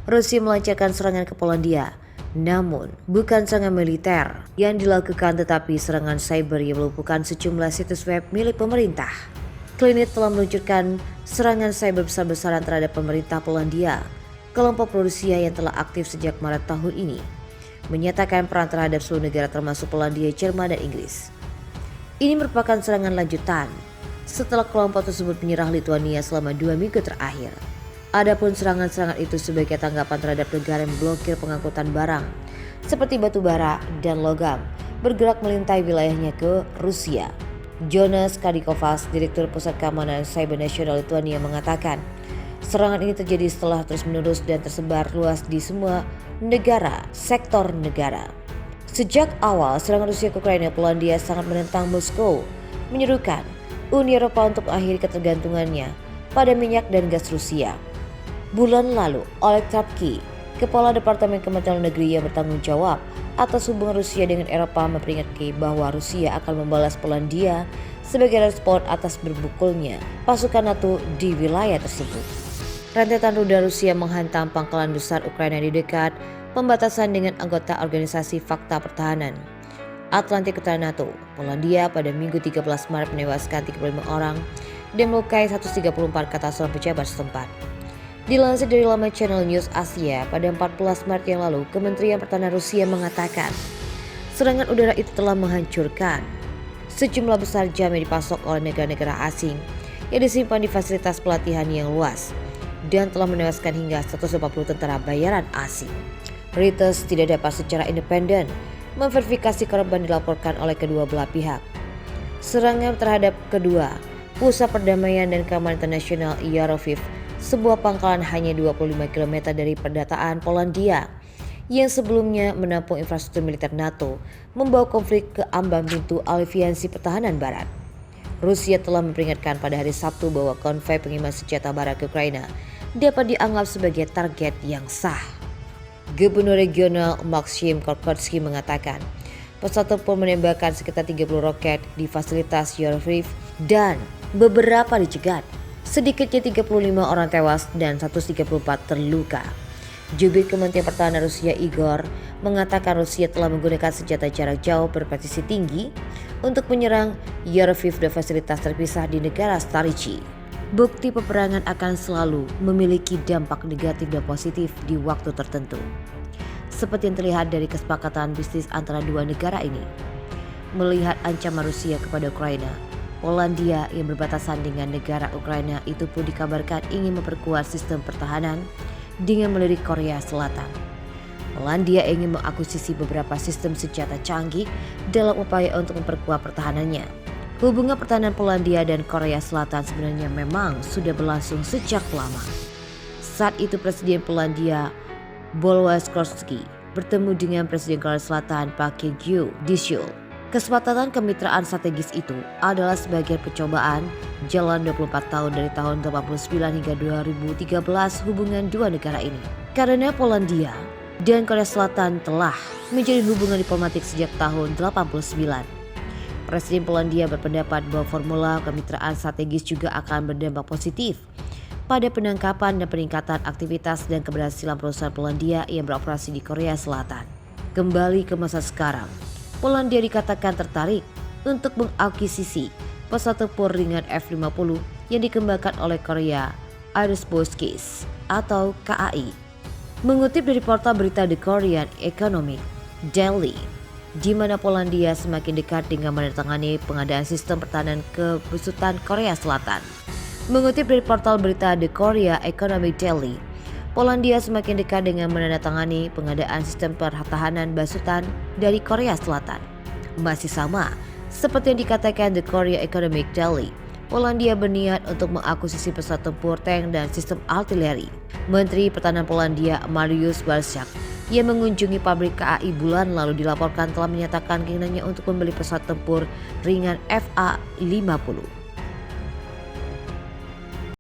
Rusia melancarkan serangan ke Polandia. Namun, bukan serangan militer yang dilakukan tetapi serangan cyber yang melumpuhkan sejumlah situs web milik pemerintah. Klinik telah meluncurkan serangan cyber besar-besaran terhadap pemerintah Polandia. Kelompok pro-Rusia yang telah aktif sejak Maret tahun ini menyatakan perang terhadap seluruh negara termasuk Polandia, Jerman, dan Inggris. Ini merupakan serangan lanjutan setelah kelompok tersebut menyerang Lituania selama 2 minggu terakhir. Adapun serangan-serangan itu sebagai tanggapan terhadap negara yang memblokir pengangkutan barang seperti batu bara dan logam bergerak melintai wilayahnya ke Rusia. Jonas Kadikovas, Direktur Pusat Keamanan Cyber Nasional Lituania mengatakan, serangan ini terjadi setelah terus-menerus dan tersebar luas di semua sektor negara. Sejak awal serangan Rusia ke Ukraina, Polandia sangat menentang Moskow, menyerukan Uni Eropa untuk mengakhiri ketergantungannya pada minyak dan gas Rusia. Bulan lalu, Oleg Trapki, Kepala Departemen Kementerian Luar Negeri yang bertanggung jawab atas hubungan Rusia dengan Eropa, memperingatkan bahwa Rusia akan membalas Polandia sebagai respon atas berbukulnya pasukan NATO di wilayah tersebut. Rentetan rudal Rusia menghantam pangkalan besar Ukraina di dekat pembatasan dengan anggota Organisasi Fakta Pertahanan Atlantik Utara NATO. Polandia pada Minggu 13 Maret menewaskan 35 orang dan melukai 134, kata seorang pejabat setempat. Dilansir dari laman Channel News Asia, pada 14 Maret yang lalu, Kementerian Pertahanan Rusia mengatakan serangan udara itu telah menghancurkan sejumlah besar jam yang dipasok oleh negara-negara asing yang disimpan di fasilitas pelatihan yang luas dan telah menewaskan hingga 150 tentara bayaran asing. Reuters tidak dapat secara independen memverifikasi korban dilaporkan oleh kedua belah pihak. Serangan terhadap kedua pusat perdamaian dan keamanan internasional Yaroslavl, sebuah pangkalan hanya 25 km dari perdataan Polandia yang sebelumnya menampung infrastruktur militer NATO, membawa konflik ke ambang pintu aliansi pertahanan barat. Rusia telah memperingatkan pada hari Sabtu bahwa konvoi pengiriman senjata barat ke Ukraina dapat dianggap sebagai target yang sah. Gubernur regional Maxim Kolkotsky mengatakan pesawat tempur menembakkan sekitar 30 roket di fasilitas Yaroslavl dan beberapa dicegat. Sedikitnya 35 orang tewas dan 134 terluka. Jubir Kementerian Pertahanan Rusia Igor mengatakan Rusia telah menggunakan senjata jarak jauh berpresisi tinggi untuk menyerang Yaroslavl dan fasilitas terpisah di negara Starichi. Bukti peperangan akan selalu memiliki dampak negatif dan positif di waktu tertentu, seperti yang terlihat dari kesepakatan bisnis antara dua negara ini. Melihat ancaman Rusia kepada Ukraina, Polandia yang berbatasan dengan negara Ukraina itu pun dikabarkan ingin memperkuat sistem pertahanan dengan melirik Korea Selatan. Polandia ingin mengakuisisi beberapa sistem senjata canggih dalam upaya untuk memperkuat pertahanannya. Hubungan pertahanan Polandia dan Korea Selatan sebenarnya memang sudah berlangsung sejak lama. Saat itu Presiden Polandia Bolesław Komorowski bertemu dengan Presiden Korea Selatan Park Geun-hye di Seoul. Kesepakatan kemitraan strategis itu adalah sebagian percobaan jalan 24 tahun dari tahun 89 hingga 2013 hubungan dua negara ini. Karena Polandia dan Korea Selatan telah menjalin hubungan diplomatik sejak tahun 89. Presiden Polandia berpendapat bahwa formula kemitraan strategis juga akan berdampak positif pada penangkapan dan peningkatan aktivitas dan keberhasilan perusahaan Polandia yang beroperasi di Korea Selatan. Kembali ke masa sekarang, Polandia dikatakan tertarik untuk mengakuisisi pesawat tempur ringan F-50 yang dikembangkan oleh Korea Aerospace atau KAI. Mengutip dari portal berita The Korean Economic Daily, di mana Polandia semakin dekat dengan menandatangani pengadaan sistem pertahanan kebusutan Korea Selatan. Mengutip dari portal berita The Korea Economic Daily, Polandia semakin dekat dengan menandatangani pengadaan sistem pertahanan basutan dari Korea Selatan. Masih sama seperti yang dikatakan The Korea Economic Daily, Polandia berniat untuk mengakuisisi pesawat tempur, tank, dan sistem artileri. Menteri Pertahanan Polandia Mariusz Błaszczak yang mengunjungi pabrik KAI bulan lalu dilaporkan telah menyatakan keinginannya untuk membeli pesawat tempur ringan FA-50.